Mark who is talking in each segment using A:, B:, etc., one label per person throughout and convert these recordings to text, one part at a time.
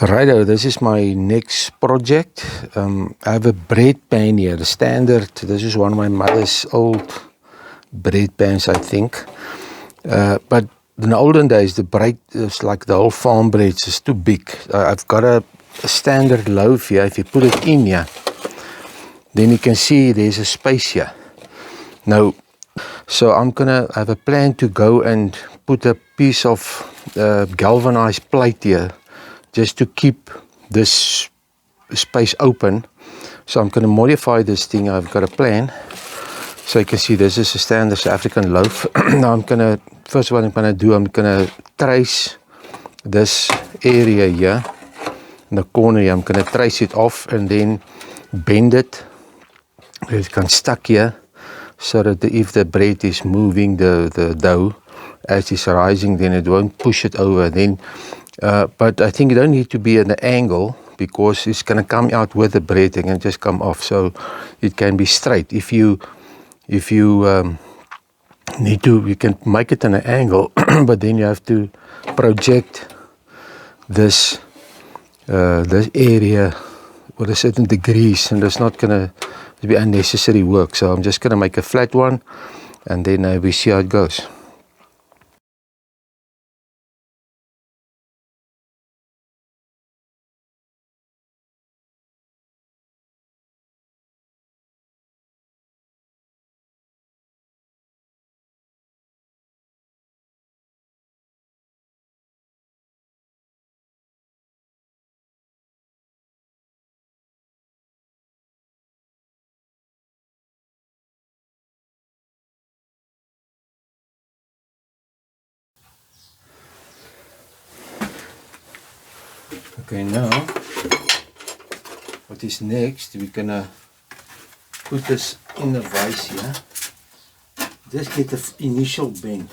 A: Righto, this is my next project. I have a bread pan here, the standard. This is one of my mother's old bread pans, I think. But in the olden days, the bread is like the whole farm bread. It's too big. I've got a standard loaf here. If you put it in here, then you can see there's a space here. Now, so I'm gonna have a plan to go and put a piece of galvanized plate here, just to keep this space open. So I'm going to modify this thing. I've got a plan. So you can see this is a standard South African loaf. Now first what I'm going to do, I'm going to trace this area here, in the corner here. I'm going to trace it off and then bend it. It can stuck here, so that if the bread is moving, the dough, as it's rising, then it won't push it over. Then but I think you don't need to be at an angle, because it's going to come out with the bread and can just come off, so it can be straight. If you need to, you can make it at an angle, but then you have to project this area with a certain degrees, and it's not going to be unnecessary work. So I'm just going to make a flat one, and then we see how it goes. Okay, now what is next? We're gonna put this in the vise here. Just get the initial bend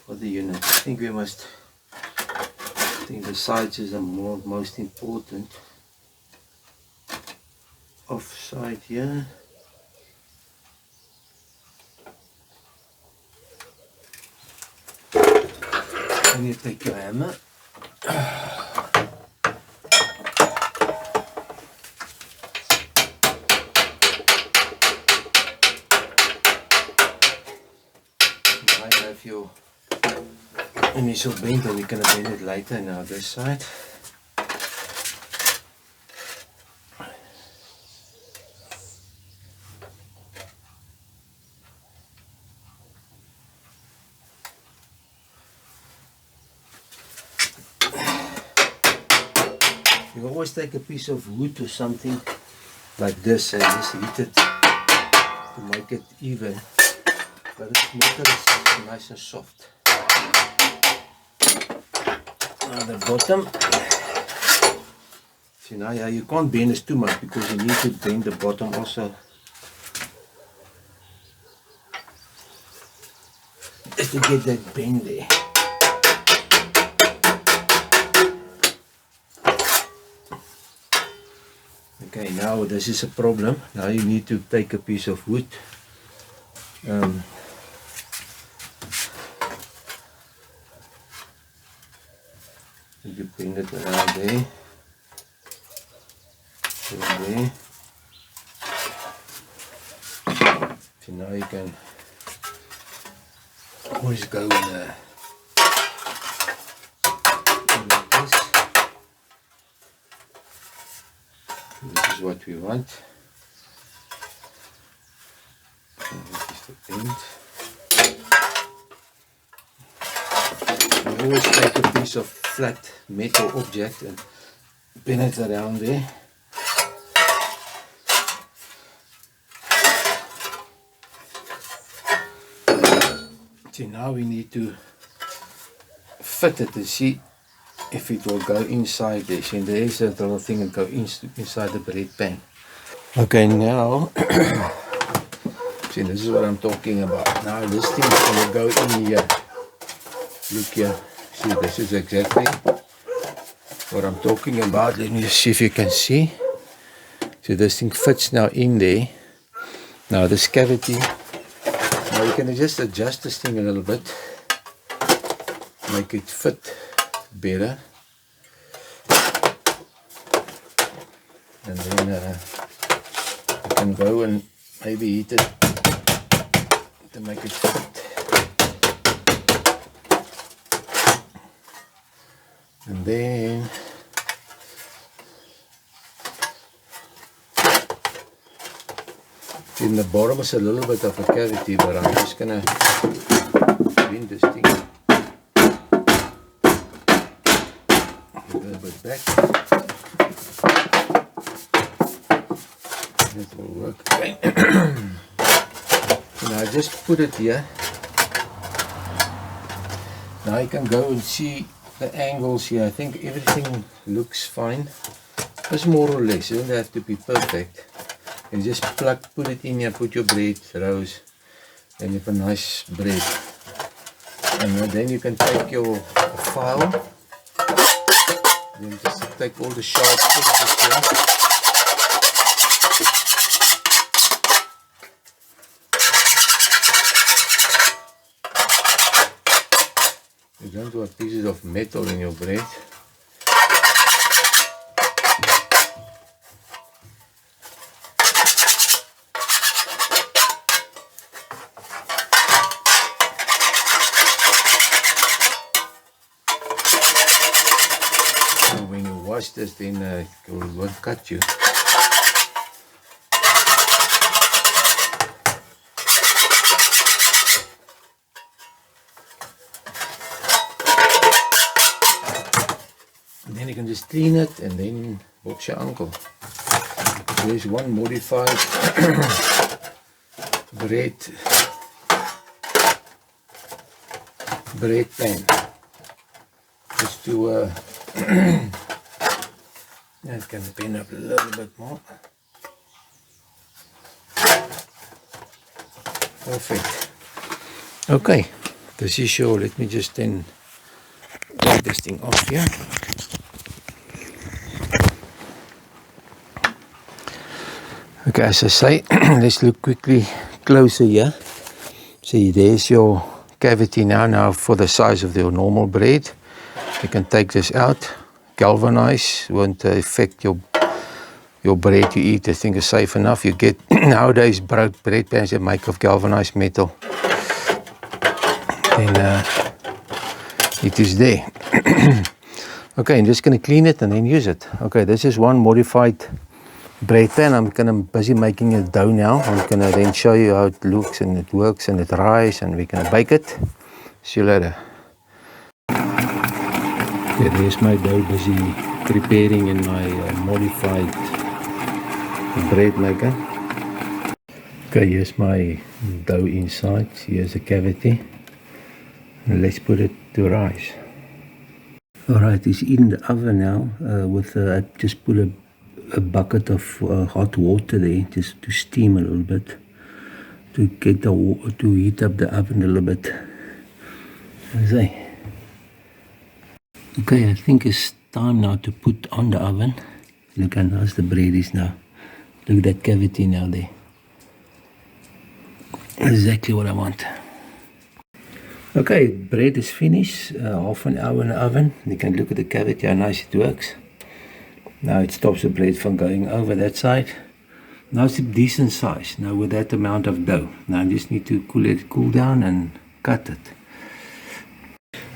A: for the unit. I think the sides is the most important. Offside here. And you take your hammer. Your initial bend, and we're going to bend it later now this side. You always take a piece of wood or something like this and just heat it to make it even, but it's nice and soft. Now the bottom, see now, yeah, you can't bend this too much, because you need to bend the bottom also, just to get that bend there. Okay, now this is a problem. Now you need to take a piece of wood. You bend it around there, there. So now you can always go in like this. This is what we want. And this is the bend. We always take a piece of flat metal object and pin it around there. See, now we need to fit it to see if it will go inside there. See, there is a little thing that goes inside the bread pan. Okay, now see, this is what I'm talking about. Now this thing is going to go in here. Look here. See, this is exactly what I'm talking about. Let me see if you can see. So this thing fits now in there. Now this cavity, now you can just adjust this thing a little bit, make it fit better. And then you can go and maybe heat it to make it fit. And then in the bottom is a little bit of a cavity, but I'm just gonna clean this thing a little bit back. This will work. Okay. Now I just put it here. Now you can go and see the angles here. I think everything looks fine. Just more or less. It doesn't have to be perfect. And just put it in here, put your bread rows, and you have a nice bread. And then you can take your file, then just take all the sharp edges here. You don't want pieces of metal in your bread. When you wash this, then it won't cut you. And then you can just clean it, and then watch your uncle. There's one modified bread pan. Just to that can bend up a little bit more. Perfect. Okay, this is your, let me just then take this thing off here. Okay, as I say, let's look quickly closer here. See, there's your cavity now for the size of your normal bread. You can take this out, galvanize, won't affect your bread you eat. I think is safe enough. You get nowadays bread pans that make of galvanized metal. Then it is there. Okay, I'm just going to clean it and then use it. Okay, this is one modified bread pan. I'm busy making a dough now. I'm going to then show you how it looks and it works and it rises, and we can bake it. See you later. Okay, there's my dough busy preparing in my modified bread maker. Okay, here's my dough inside. Here's the cavity. And let's put it to rise. Alright, it's in the oven now. I just put a bucket of hot water there just to steam a little bit, to get to heat up the oven a little bit. Okay, I think it's time now to put on the oven. Look how nice the bread is now. Look at that cavity now there. Exactly what I want. Okay, bread is finished. Half an hour in the oven. You can look at the cavity, how nice it works. Now it stops the bread from going over that side. Now it's a decent size. Now with that amount of dough. Now I just need to let it cool down and cut it.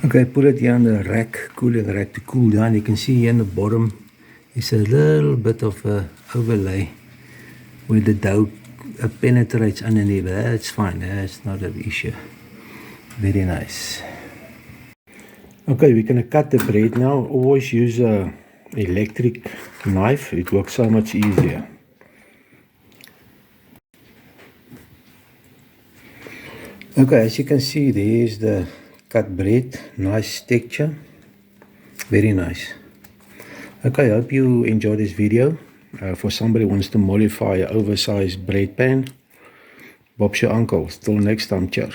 A: Okay, put it here on the rack, cooling rack to cool down. You can see here in the bottom is a little bit of a overlay where the dough penetrates underneath, but that's fine. That's not an issue. Very nice. Okay, we're going to cut the bread now. Always use a electric knife. It works so much easier. Okay, as you can see, there's the cut bread. Nice texture. Very nice. Okay, I hope you enjoyed this video. For somebody who wants to modify an oversized bread pan, Bob's your uncle. Till next time, cheers.